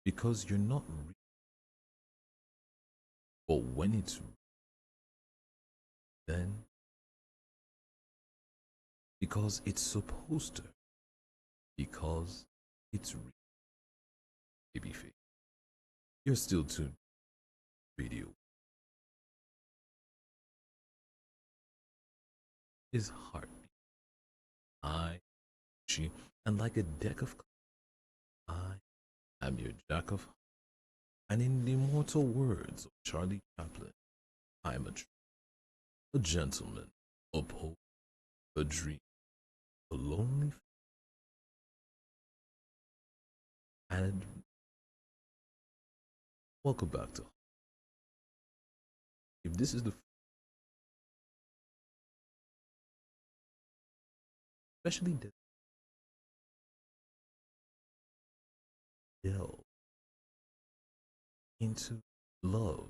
because you're not real. But when it's real, then because it's supposed to, because it's real. Babyface, you're still tuned video is heartbeat. I, she, and like a deck of cards, I am your jack of hearts. And in the immortal words of Charlie Chaplin, I am a gentleman, a poet, a dream, a lonely, and welcome back to. If this is the especially delve into love,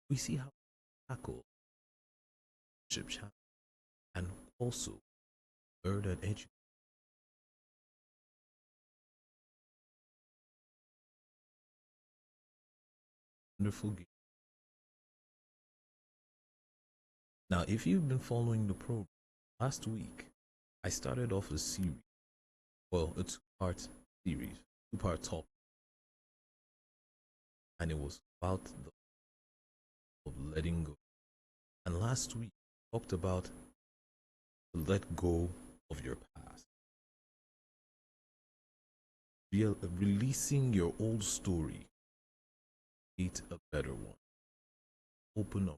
we see how tackle chip chat and also learn and educate wonderful game. Now, if you've been following the program, last week I started off a series. Well, a two-part series, two-part talk, and it was about the of letting go. And last week we talked about let go of your past, releasing your old story, create a better one. Open up,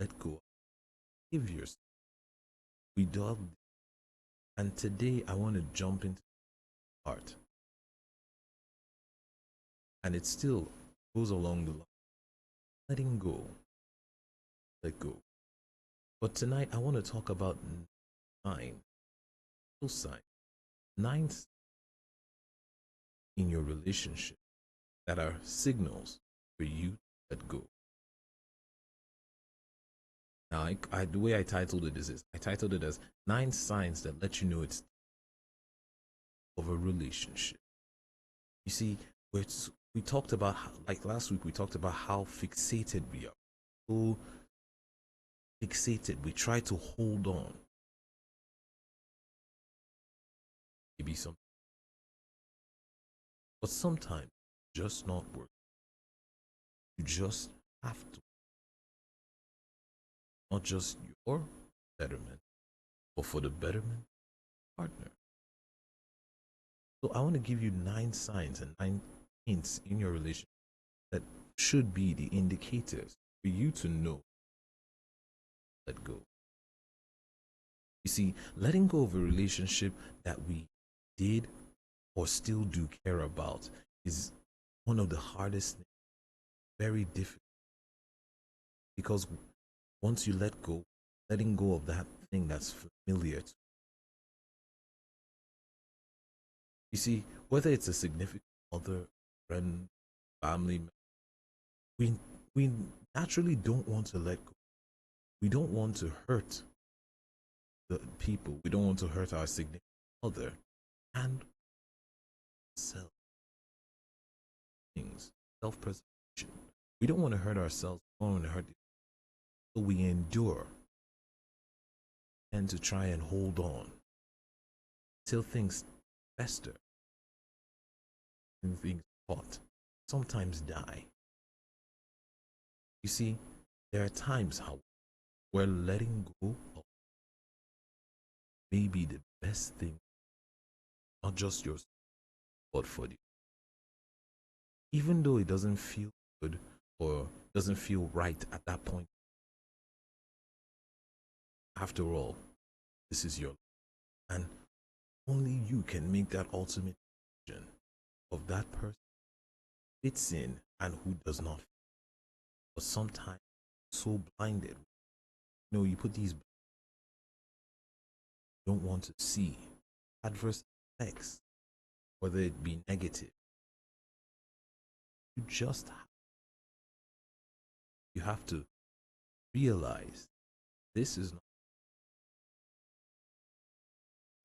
let go, give yourself. We dug, and today I want to jump into art, and it still goes along the line letting go, let go. But tonight I want to talk about nine, those signs, nine in your relationship that are signals for you to let go. Now, the way I titled it is this. I titled it as nine signs that let you know it's of a relationship. You see, we talked about how, like last week, we talked about how fixated we are. So fixated, we try to hold on. Maybe some, but sometimes just not work. You just have to, not just your betterment, but for the betterment of the partner. So I want to give you nine signs and nine hints in your relationship that should be the indicators for you to know let go. You see, letting go of a relationship that we did or still do care about is one of the hardest things, very difficult. Because once you let go, letting go of that thing that's familiar to you see, whether it's a significant other, friend, family, we we naturally don't want to let go. We don't want to hurt the people. We don't want to hurt our significant other and self things, self-preservation. We don't want to hurt ourselves. We don't want to hurt the so we endure and to try and hold on till things fester and things hot, sometimes die. You see, there are times how where letting go of may be the best thing, not just yours, but for you. Even though it doesn't feel good or doesn't feel right at that point, after all, this is your life. And only you can make that ultimate decision of that person fits in and who does not. But sometimes so blinded. You know, you put these you don't want to see adverse effects, whether it be negative. You just you have to realize this is not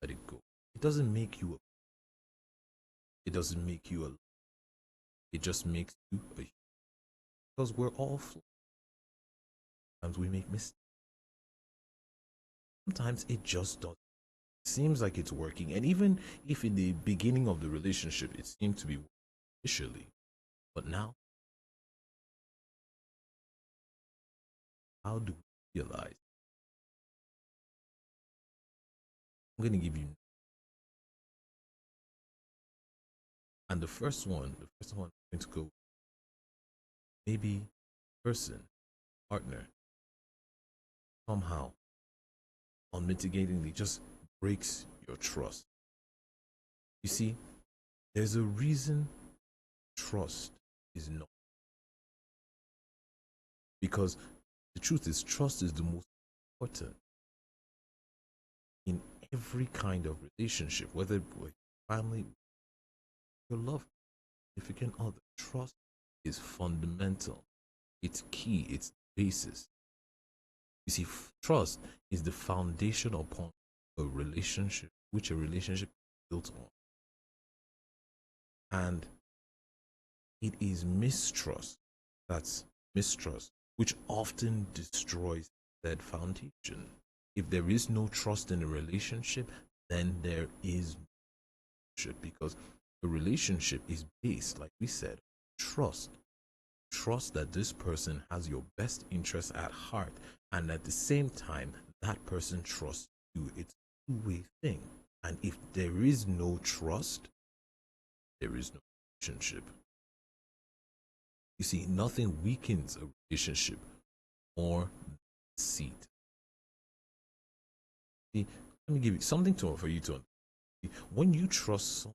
let it go. It doesn't make you It doesn't make you a, it just makes you a, because we're all flawed. Sometimes we make mistakes. Sometimes it just doesn't. Seems like it's working. And even if in the beginning of the relationship it seemed to be initially, but now, how do we realize? I'm going to give you, and the first one I'm going to go, maybe person, partner, somehow, unmitigatingly just breaks your trust. You see, there's a reason trust is not, because the truth is, trust is the most important in every kind of relationship, whether with family, your love, significant other. Trust is fundamental. It's key. It's the basis. You see, trust is the foundation upon a relationship, which a relationship is built on. And it is mistrust, that's mistrust, which often destroys that foundation. If there is no trust in a relationship, then there is no relationship, because a relationship is based, like we said, trust. Trust that this person has your best interest at heart, and at the same time, that person trusts you. It's a two-way thing. And if there is no trust, there is no relationship. You see, nothing weakens a relationship more than deceit. See, let me give you something to for you to understand. When you trust someone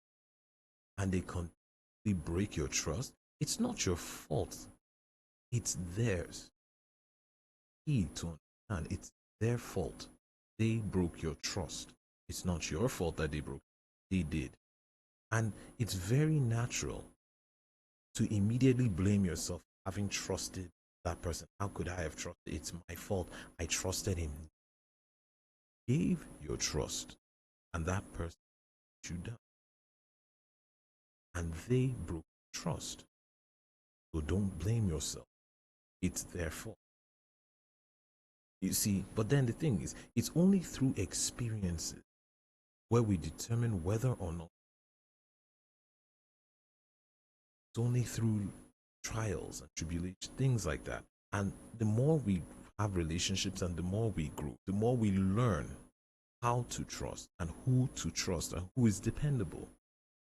and they completely break your trust, it's not your fault. It's theirs. Key to understand, it's their fault. They broke your trust. It's not your fault that they broke. They did. And it's very natural to immediately blame yourself for having trusted that person. How could I have trusted? It's my fault. I trusted him. Gave your trust, and that person let you down. And they broke trust. So don't blame yourself. It's their fault. You see, but then the thing is, it's only through experiences where we determine whether or not, it's only through trials and tribulations, things like that. And the more we have relationships and the more we grow, the more we learn how to trust and who to trust and who is dependable.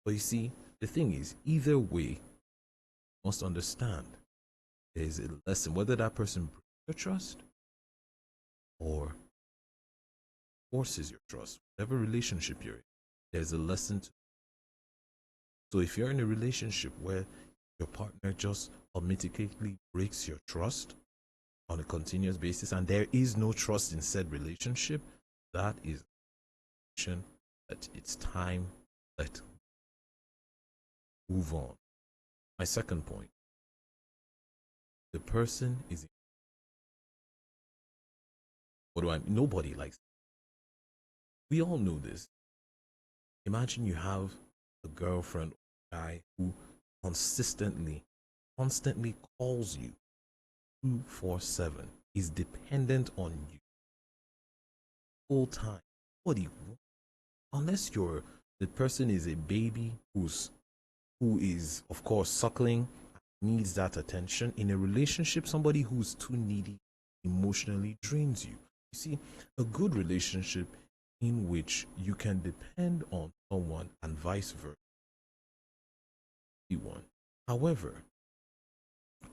But you see, the thing is, either way, you must understand there's a lesson, whether that person breaks your trust or forces your trust, whatever relationship you're in, there's a lesson to. So if you're in a relationship where your partner just unmitigably breaks your trust on a continuous basis and there is no trust in said relationship, that is that it's time let move on. My second point, the person is, what do I mean? Nobody likes it. We all know this. Imagine you have a girlfriend or guy who consistently, constantly calls you 247, is dependent on you full time. What do you want? Unless you're the person is a baby who is of course suckling, needs that attention. In a relationship, somebody who's too needy emotionally drains you. You see, a good relationship in which you can depend on someone and vice versa. One. However,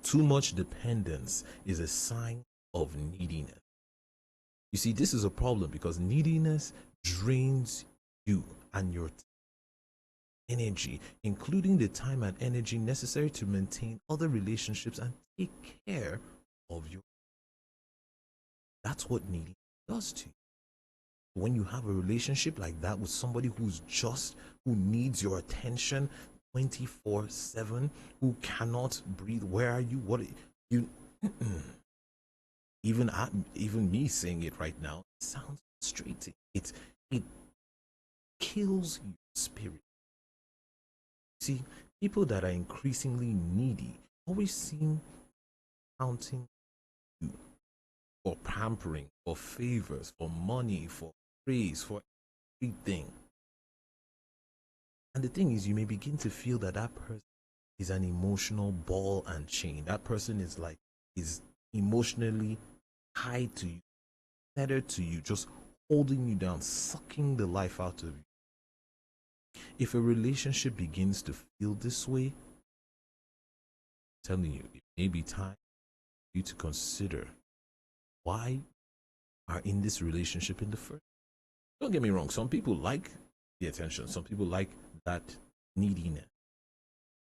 too much dependence is a sign of neediness. You see, this is a problem because neediness drains you and your energy, including the time and energy necessary to maintain other relationships and take care of your. That's what neediness does to you. When you have a relationship like that with somebody who needs your attention 24/7, who cannot breathe, where are you? What you even me saying it right now, it sounds frustrating. It kills your spirit. See, people that are increasingly needy always seem counting you for pampering, for favors, for money, for praise, for everything. And the thing is, you may begin to feel that that person is an emotional ball and chain. That person is emotionally tied to you, tethered to you, just holding you down, sucking the life out of you. If a relationship begins to feel this way, I'm telling you, it may be time for you to consider why you are in this relationship in the first. Don't get me wrong, some people like the attention, some people like that neediness.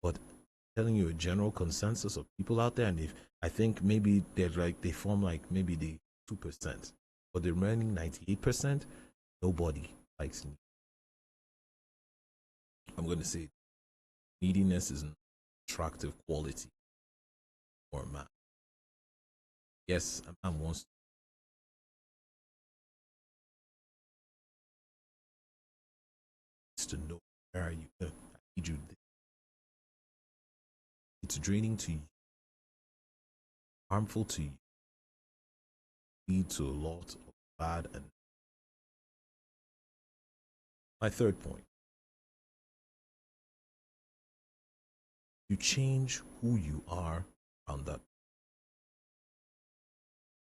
But I'm telling you a general consensus of people out there, and if I think maybe they form like maybe the 2%, but the remaining 98%, nobody likes need. I'm going to say neediness is an attractive quality for a man. Yes, a man wants to know where are you. I need you. It's draining to you, harmful to you, lead to a lot of bad. And my third point, you change who you are around that.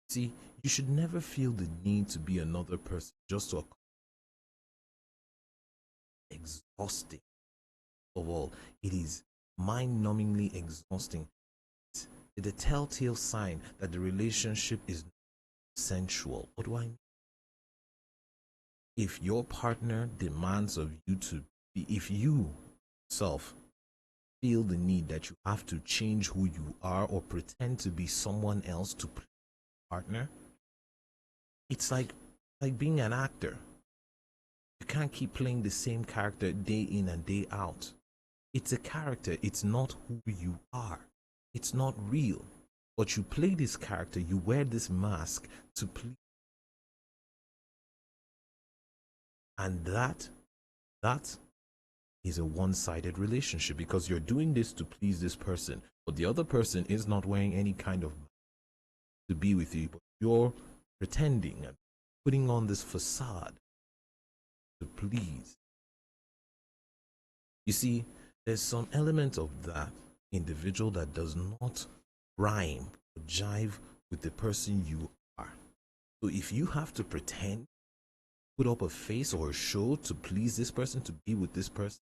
See, you should never feel the need to be another person just to exhausting. Of all, it is mind-numbingly exhausting. It's the telltale sign that the relationship is sensual. What do I mean? If your partner demands of you to be, if you self feel the need that you have to change who you are or pretend to be someone else to partner, it's like being an actor. You can't keep playing the same character day in and day out. It's a character, it's not who you are. It's not real. But you play this character, you wear this mask to please. And that is a one-sided relationship because you're doing this to please this person, but the other person is not wearing any kind of to be with you, but you're pretending and putting on this facade to please. You see, there's some element of that individual that does not rhyme or jive with the person you are. So if you have to pretend, put up a face or a show to please this person, to be with this person,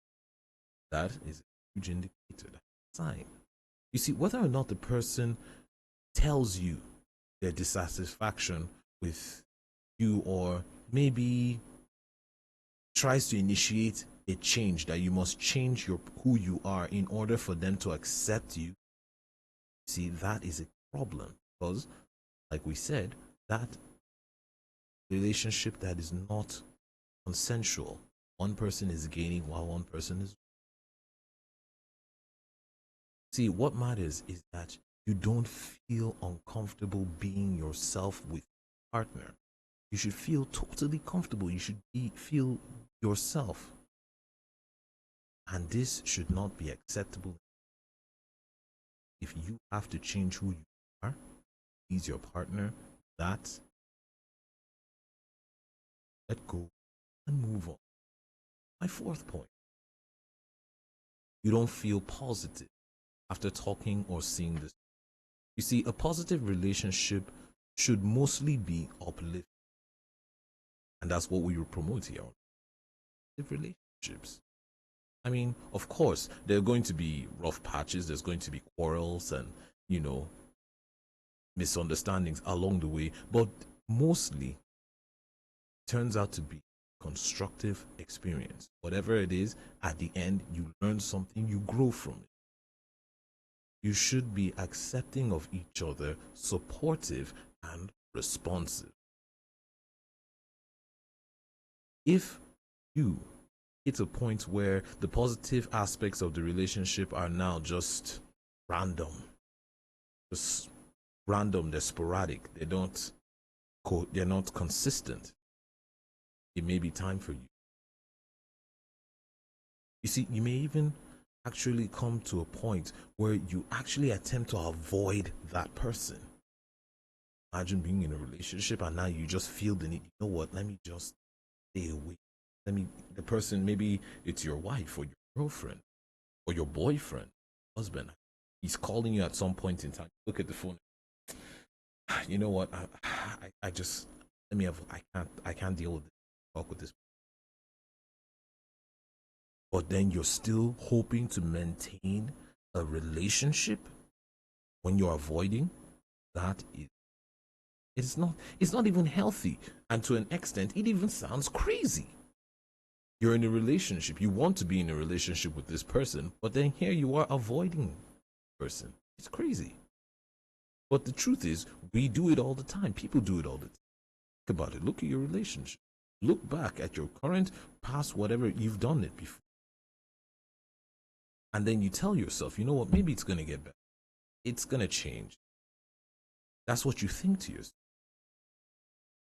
that is a huge indicator, that sign. You see, whether or not the person tells you their dissatisfaction with you, or maybe tries to initiate a change, that you must change who you are in order for them to accept you. See, that is a problem because, like we said, that relationship that is not consensual, one person is gaining while one person is. See, what matters is that you don't feel uncomfortable being yourself with your partner. You should feel totally comfortable. You should feel yourself. And this should not be acceptable. If you have to change who you are, please your partner, that let go and move on. My fourth point, you don't feel positive after talking or seeing this. You see, a positive relationship should mostly be uplifting. And that's what we promote here. Relationships. I mean, of course, there are going to be rough patches, there's going to be quarrels and, misunderstandings along the way, but mostly turns out to be constructive experience. Whatever it is, at the end, you learn something, you grow from it. You should be accepting of each other, supportive and responsive. If you hit a point where the positive aspects of the relationship are now just random, they're sporadic, they're not consistent, it may be time for you. You see, you may even actually come to a point where you actually attempt to avoid that person. Imagine being in a relationship and now you just feel the need, you know what, let me just stay away. The person, maybe it's your wife or your girlfriend or your boyfriend, husband, he's calling you at some point in time. Look at the phone. You know what? I just let me have. I can't deal with this. Talk with this. But then you're still hoping to maintain a relationship when you're avoiding. That is, it's not even healthy, and to an extent, it even sounds crazy. You're in a relationship. You want to be in a relationship with this person, but then here you are avoiding the person. It's crazy. But the truth is, we do it all the time. People do it all the time. Think about it. Look at your relationship. Look back at your current, past, whatever, you've done it before. And then you tell yourself, you know what, maybe it's going to get better. It's going to change. That's what you think to yourself.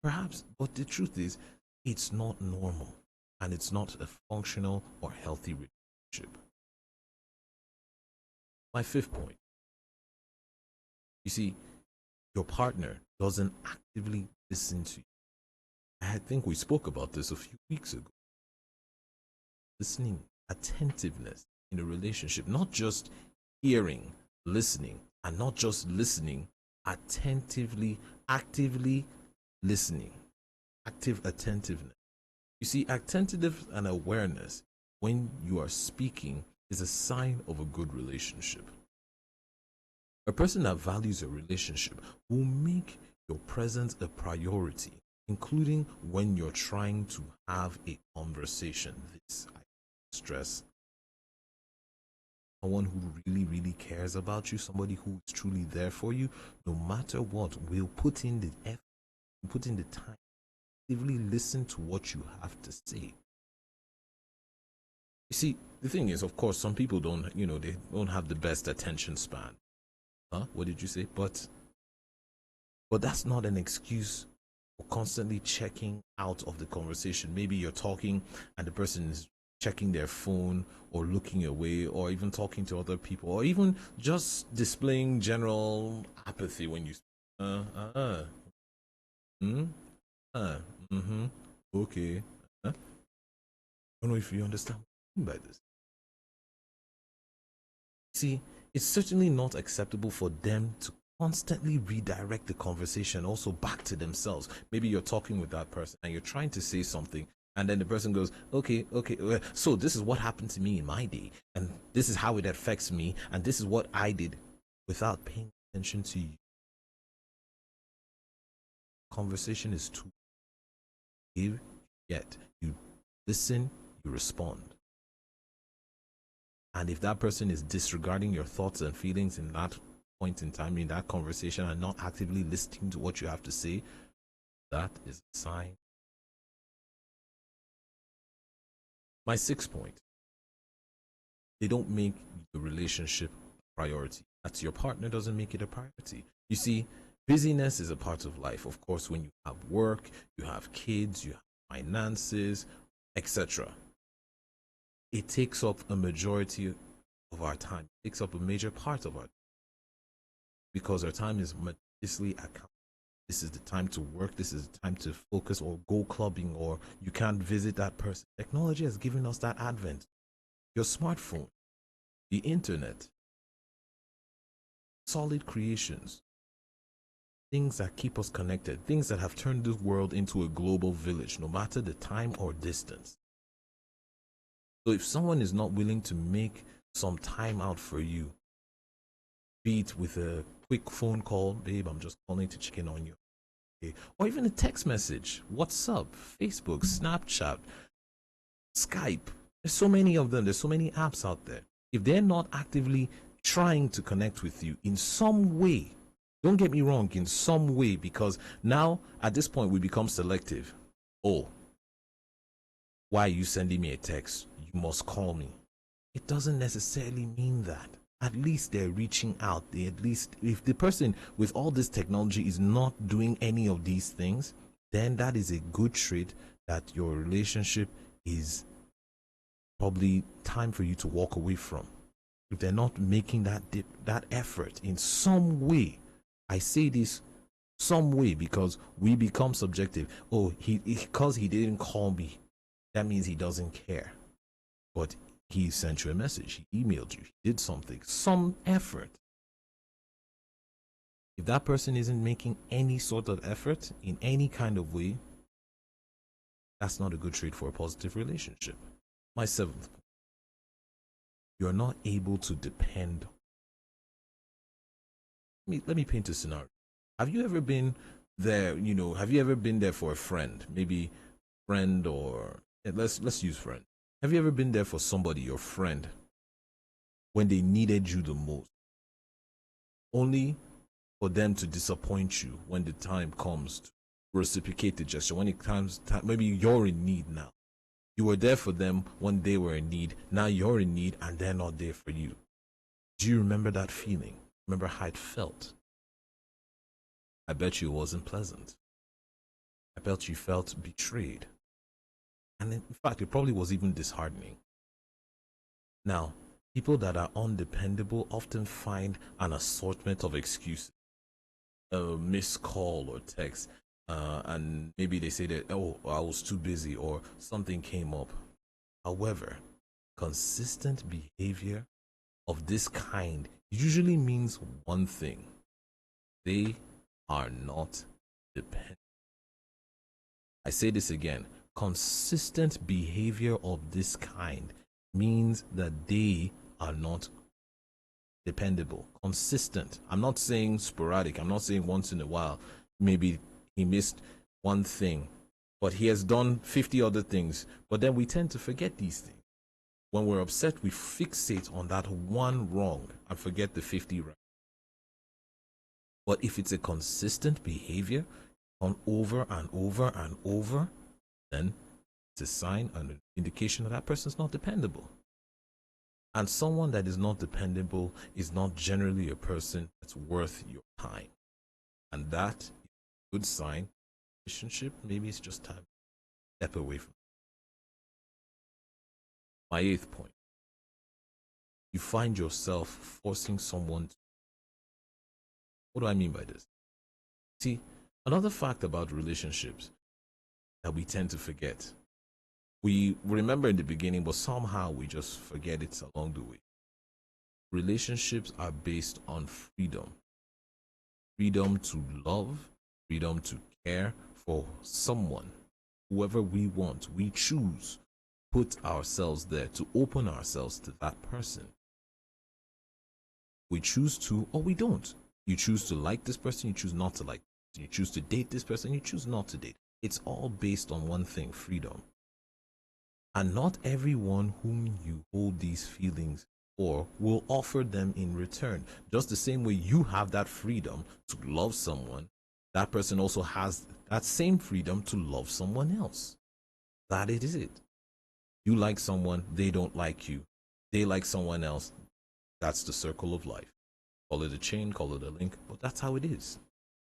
Perhaps, but the truth is, it's not normal. And it's not a functional or healthy relationship. My fifth point. You see, your partner doesn't actively listen to you. I think we spoke about this a few weeks ago. Listening, attentiveness in a relationship, not just hearing, listening, and not just listening, attentively, actively listening, active attentiveness. You see, attentiveness and awareness when you are speaking is a sign of a good relationship. A person that values a relationship will make your presence a priority, including when you're trying to have a conversation. This I stress. Someone who really, really cares about you, somebody who is truly there for you, no matter what, will put in the effort, put in the time, actively listen to what you have to say. You see, the thing is, of course, some people don't, they don't have the best attention span. Huh? What did you say? But that's not an excuse for constantly checking out of the conversation. Maybe you're talking and the person is checking their phone or looking away or even talking to other people or even just displaying general apathy when you okay. I don't know if you understand what I mean by this. See, it's certainly not acceptable for them to constantly redirect the conversation also back to themselves. Maybe you're talking with that person and you're trying to say something, and then the person goes, okay, so this is what happened to me in my day, and this is how it affects me, and this is what I did, without paying attention to you. Conversation is too give, yet you listen, you respond. And if that person is disregarding your thoughts and feelings in that point in time, in that conversation, and not actively listening to what you have to say, that is a sign. My sixth point, they don't make the relationship a priority. That's your partner doesn't make it a priority. You see, busyness is a part of life. Of course, when you have work, you have kids, you have finances, etc. It takes up a majority of our time. It takes up a major part of our time because our time is meticulously accounted. This is the time to work. This is the time to focus or go clubbing, or you can't visit that person. Technology has given us that advent. Your smartphone, the internet, solid creations, things that keep us connected, things that have turned this world into a global village, no matter the time or distance. So if someone is not willing to make some time out for you, be it with a quick phone call, babe, I'm just calling to check in on you, okay? Or even a text message, WhatsApp, Facebook, Snapchat, Skype. There's so many of them. There's so many apps out there. If they're not actively trying to connect with you in some way, don't get me wrong, in some way, because now at this point we become selective. Oh, why are you sending me a text? You must call me. It doesn't necessarily mean that. At least they're reaching out. They at least, if the person with all this technology is not doing any of these things, then that is a good trait that your relationship is probably time for you to walk away from. if they're not making that effort in some way, I say this some way because we become subjective. Oh, because he didn't call me, that means he doesn't care. But he sent you a message, he emailed you, he did something, some effort. If that person isn't making any sort of effort in any kind of way, that's not a good trait for a positive relationship. My seventh point, you're not able to depend. Let me paint a scenario. Have you ever been there, have you ever been there for a friend? Maybe friend or let's use friend. Have you ever been there for somebody, your friend, when they needed you the most? Only for them to disappoint you when the time comes to reciprocate the gesture. When it comes time, maybe you're in need now. You were there for them when they were in need. Now you're in need and they're not there for you. Do you remember that feeling? Remember how it felt? I bet you it wasn't pleasant. I bet you felt betrayed. And in fact, it probably was even disheartening. Now, people that are undependable often find an assortment of excuses. A missed call or text, and maybe they say that, oh, I was too busy or something came up. However, consistent behavior of this kind usually means one thing: they are not dependent. I say this again: consistent behavior of this kind means that they are not dependable. Consistent. I'm not saying sporadic. I'm not saying once in a while. Maybe he missed one thing, but he has done 50 other things. But then we tend to forget these things. When we're upset, we fixate on that one wrong and forget the 50 right. But if it's a consistent behavior on over and over and over, then it's a sign and an indication that that person's not dependable. And someone that is not dependable is not generally a person that's worth your time. And that is a good sign. Relationship, maybe it's just time to step away from it. My eighth point: you find yourself forcing someone to. What do I mean by this? See, another fact about relationships that we tend to forget. We remember in the beginning, but somehow we just forget it along the way. Relationships are based on freedom. Freedom to love, freedom to care for someone, whoever we want. We choose, put ourselves there, to open ourselves to that person. We choose to, or we don't. You choose to like this person, you choose not to like this person. You choose to date this person, you choose not to date. It's all based on one thing: freedom. And not everyone whom you hold these feelings for will offer them in return. Just the same way you have that freedom to love someone, that person also has that same freedom to love someone else. That is it. You like someone, they don't like you. They like someone else. That's the circle of life. Call it a chain, call it a link, but that's how it is.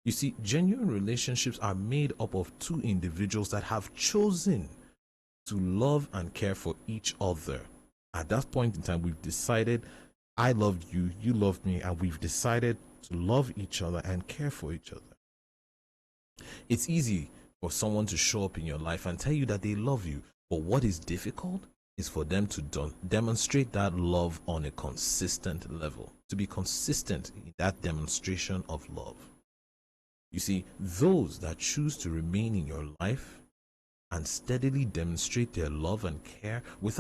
You see, genuine relationships are made up of two individuals that have chosen to love and care for each other. At that point in time, we've decided, I loved you, you loved me, and we've decided to love each other and care for each other. It's easy for someone to show up in your life and tell you that they love you, but what is difficult is for them to demonstrate that love on a consistent level, to be consistent in that demonstration of love. You see, those that choose to remain in your life and steadily demonstrate their love and care with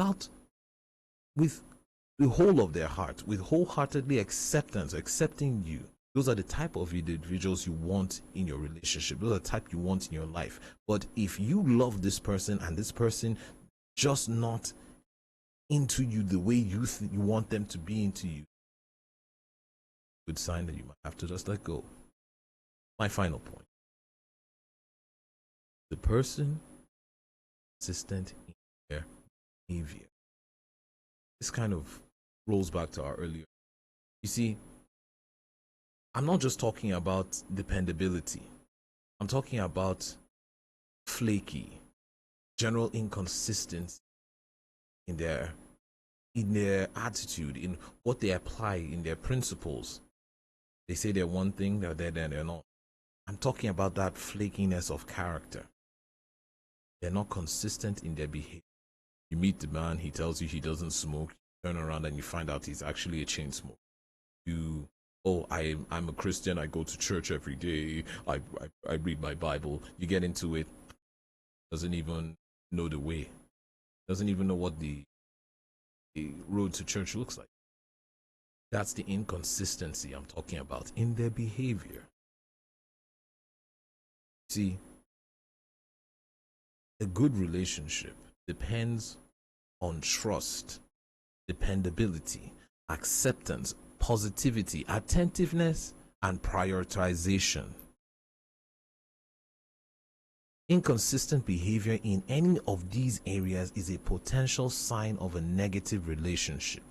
the whole of their heart, with wholeheartedly accepting you. Those are the type of individuals you want in your relationship. Those are the type you want in your life. But if you love this person and this person just not into you the way you want them to be into you, good sign that you might have to just let go. My final point: the person consistent in their behavior. This kind of rolls back to our earlier. You see, I'm not just talking about dependability. I'm talking about flaky, general inconsistency in their in their attitude, in what they apply, in their principles. They say they're one thing, they're there, then they're not. I'm talking about that flakiness of character. They're not consistent in their behavior. You meet the man, he tells you he doesn't smoke, you turn around and you find out he's actually a chain smoker. You, oh, I'm a Christian, I go to church every day, I read my Bible. You get into it, doesn't even know the way, doesn't even know what the road to church looks like. That's the inconsistency I'm talking about in their behavior. See, a good relationship depends on trust, dependability, acceptance, positivity, attentiveness, and prioritization. Inconsistent behavior in any of these areas is a potential sign of a negative relationship.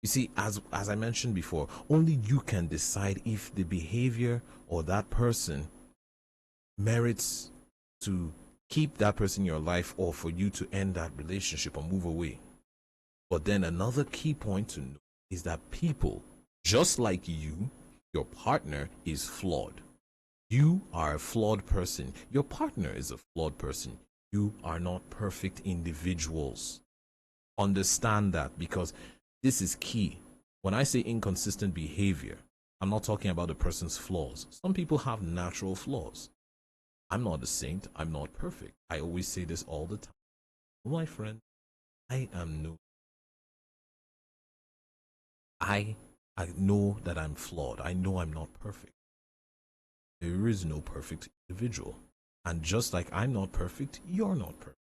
You see, as I mentioned before, only you can decide if the behavior or that person merits to keep that person in your life or for you to end that relationship or move away. But then another key point to note is that people, just like you, your partner is flawed. You are a flawed person. Your partner is a flawed person. You are not perfect individuals. Understand that, because this is key. When I say inconsistent behavior, I'm not talking about the person's flaws. Some people have natural flaws. I'm not a saint. I'm not perfect. I always say this all the time. My friend, I am no. I know that I'm flawed. I know I'm not perfect. There is no perfect individual. And just like I'm not perfect, you're not perfect.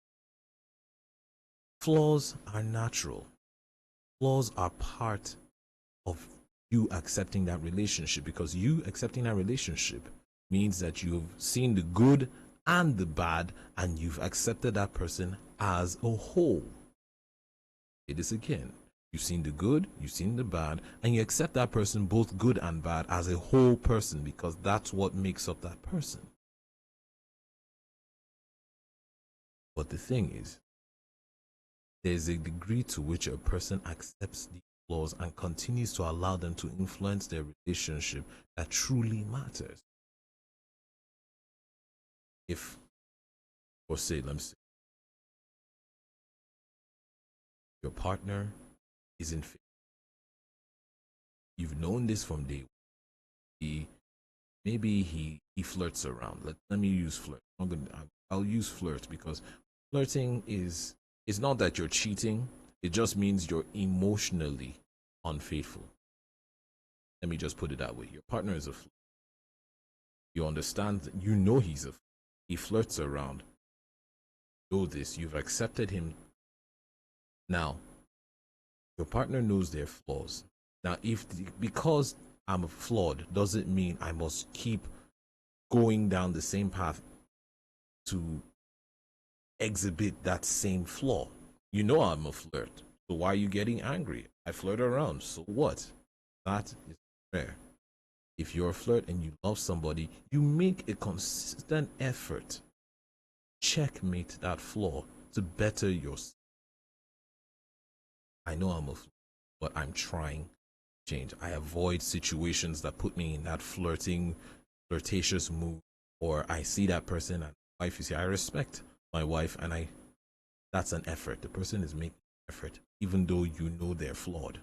Flaws are natural. Flaws are part of you accepting that relationship, because you accepting that relationship means that you've seen the good and the bad and you've accepted that person as a whole. It is again. You've seen the good, you've seen the bad, and you accept that person, both good and bad, as a whole person, because that's what makes up that person. But the thing is, there's a degree to which a person accepts these flaws and continues to allow them to influence their relationship that truly matters. If, or say, let me say, your partner is in faith. You've known this from day one. Maybe he flirts around. Let me use flirt. I'll use flirt because flirting is, it's not that you're cheating. It just means you're emotionally unfaithful. Let me just put it that way. Your partner is a flirt. You understand that, you know he flirts around. You know this. You've accepted him. Now, your partner knows their flaws. Now, because I'm flawed doesn't mean I must keep going down the same path to exhibit that same flaw. You know I'm a flirt, so why are you getting angry? I flirt around, so what? That is fair. If you're a flirt and you love somebody, you make a consistent effort. Checkmate that flaw to better yourself. I know I'm a flirt, but I'm trying to change. I avoid situations that put me in that flirtatious mood, or I see that person and wife, you see, I respect my wife, and that's an effort. The person is making an effort, even though you know they're flawed.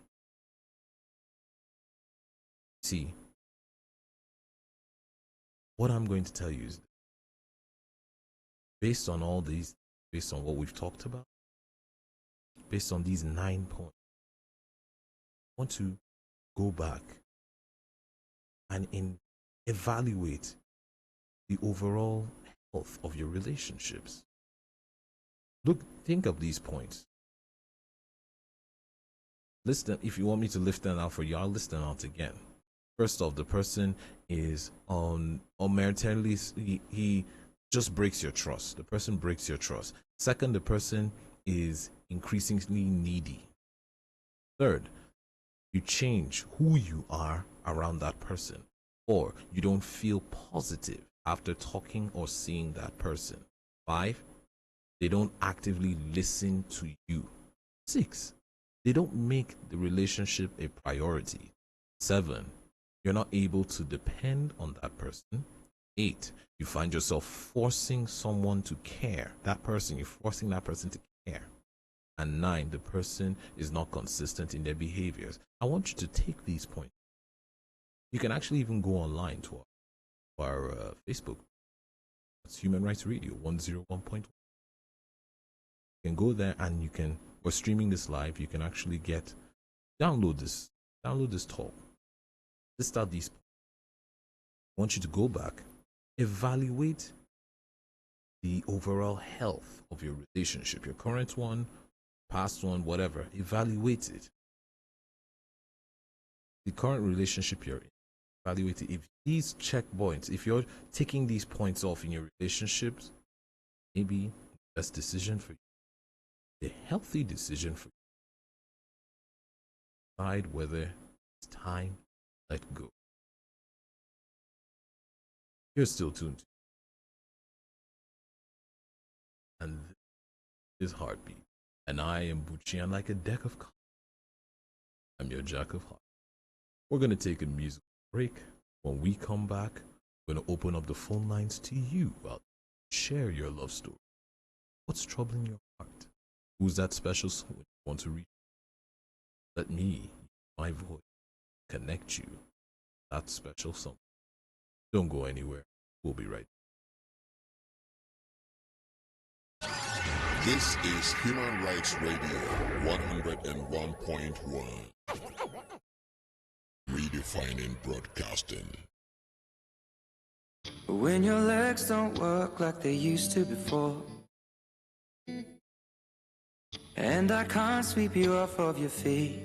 See, what I'm going to tell you is, based on all these, based on what we've talked about, based on these 9 points, I want to go back and evaluate the overall health of your relationships. Think of these points. List them. If you want me to lift them out for you, I'll list them out again. First off, the person is unmeritarily, he just breaks your trust. The person breaks your trust. Second, the person is increasingly needy. Third, you change who you are around that person, or you don't feel positive after talking or seeing that person. 5, they don't actively listen to you. 6, they don't make the relationship a priority. 7, you're not able to depend on that person. 8, you find yourself forcing someone to care. You're forcing that person to care. And 9, the person is not consistent in their behaviors. I want you to take these points. You can actually even go online to our Facebook. It's Human Rights Radio 101.1. You can go there and we're streaming this live. You can actually download this talk. List out these. I want you to go back, evaluate the overall health of your relationship, your current one, past one, whatever. Evaluate it. The current relationship you're in. Evaluate it. If these checkpoints, if you're taking these points off in your relationships, maybe the best decision for you, a healthy decision for you, decide whether it's time to let go. You're still tuned to, and this is Heartbeat, and I am Bucci, and like a deck of cards, I'm your Jack of Hearts. We're gonna take a musical break. When we come back, we're gonna open up the phone lines to you. Well, share your love story. What's troubling your heart? Who's that special someone you want to reach? Let me, my voice, connect you. That special someone. Don't go anywhere. We'll be right back. This is Human Rights Radio 101.1. Redefining broadcasting. When your legs don't work like they used to before, and I can't sweep you off of your feet,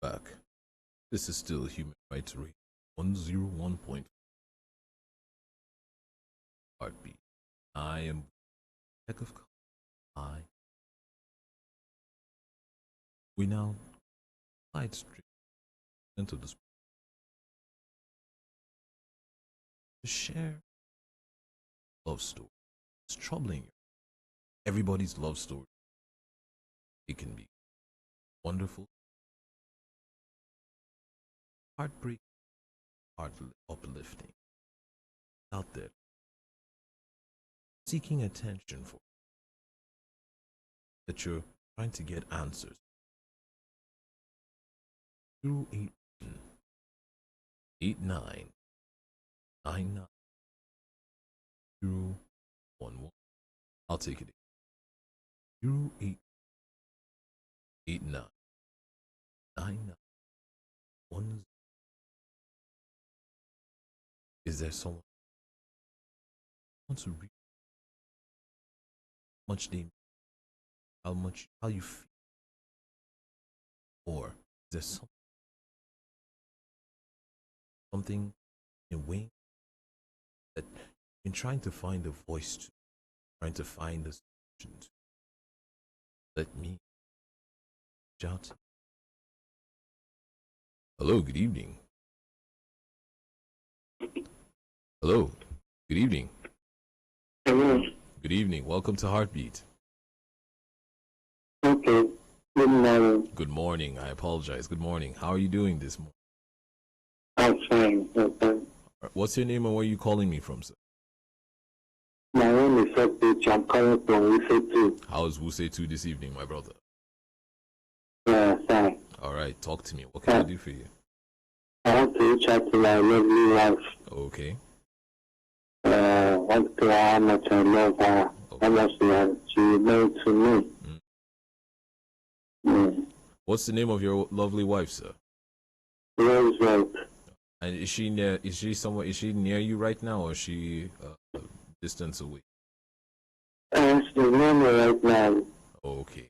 back. This is still Human Rights Radio 101.5 Heartbeat. I am Heck of I. We now slide straight into this to share love story. It's troubling you. Everybody's love story. It can be wonderful, heartbreaking, heart uplifting. Out there, seeking attention for that you're trying to get answers. 081 89 99 011. I'll take it. 08 89 99 10. Is there someone who wants to read how much they, how you feel, or is there something in a way that you've been trying to find a voice to, trying to find a solution to? Let me shout. Hello, good evening. Hello, good evening. Hello. Good evening. Welcome to Heartbeat. Okay. Good morning. Good morning. I apologize. Good morning. How are you doing this morning? I'm fine. Okay. What's your name and where are you calling me from, sir? My name is Seth. I'm calling from Wuse. How is Wuse 2 this evening, my brother? Yeah, fine. All right, talk to me. What can I do for you? I want to reach out to my lovely wife. Okay. Want to know how much I love her. Okay. How much she meant to me. What's the name of your lovely wife, sir? Roosevelt. And is she near? Is she somewhere? Is she near you right now, or is she distance away? She's near me right now. Okay,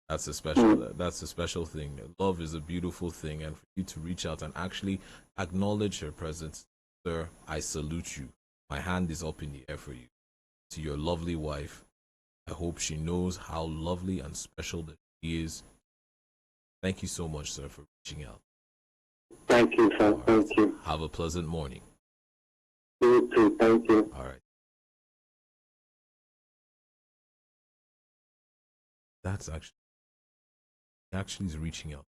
that's a special. That's a special thing. Love is a beautiful thing, and for you to reach out and actually acknowledge her presence, sir, I salute you. My hand is up in the air for you. To your lovely wife, I hope she knows how lovely and special that she is. Thank you so much, sir, for reaching out. Thank you, sir. Right. Thank you. Have a pleasant morning. You too. Thank you. All right. That's actually is reaching out,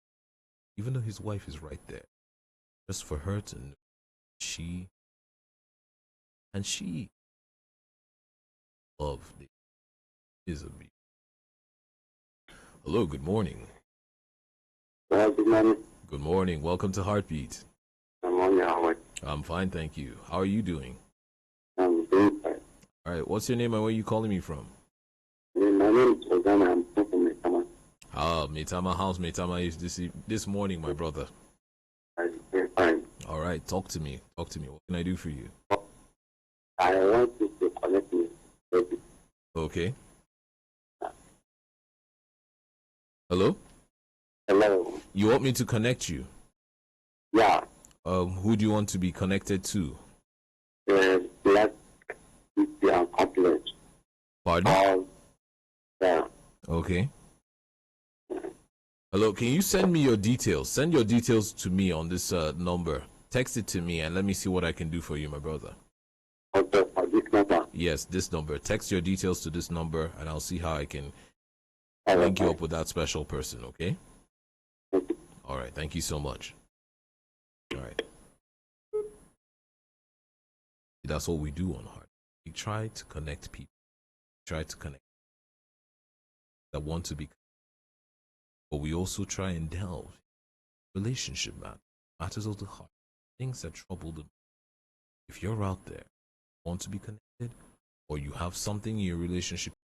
even though his wife is right there, just for her to know she love is a beat. Hello, good morning. Good morning. Good morning. Welcome to Heartbeat. I'm on your way. I'm fine, thank you. How are you doing? I'm doing fine. All right. What's your name and where are you calling me from? My name is Ozana. I'm from Metama. Ah, Metama House. Metama is this morning, my brother. I'm fine. All right. Talk to me. Talk to me. What can I do for you? I want you to connect me. Okay. Hello? Hello. You want me to connect you? Yeah. Who do you want to be connected to? Black Christian complex. Pardon? Yeah. Okay. Hello, can you send me your details? Send your details to me on this number. Text it to me and let me see what I can do for you, my brother. Okay, for this number. Yes, this number. Text your details to this number and I'll see how I can All right, link you up with that special person, okay? thank you. All right, thank you so much. All right. That's what we do on Heart. We try to connect people. We try to connect that want to be connected. But we also try and delve relationship matters of the heart, things that trouble them. If you're out there, want to be connected, or you have something in your relationship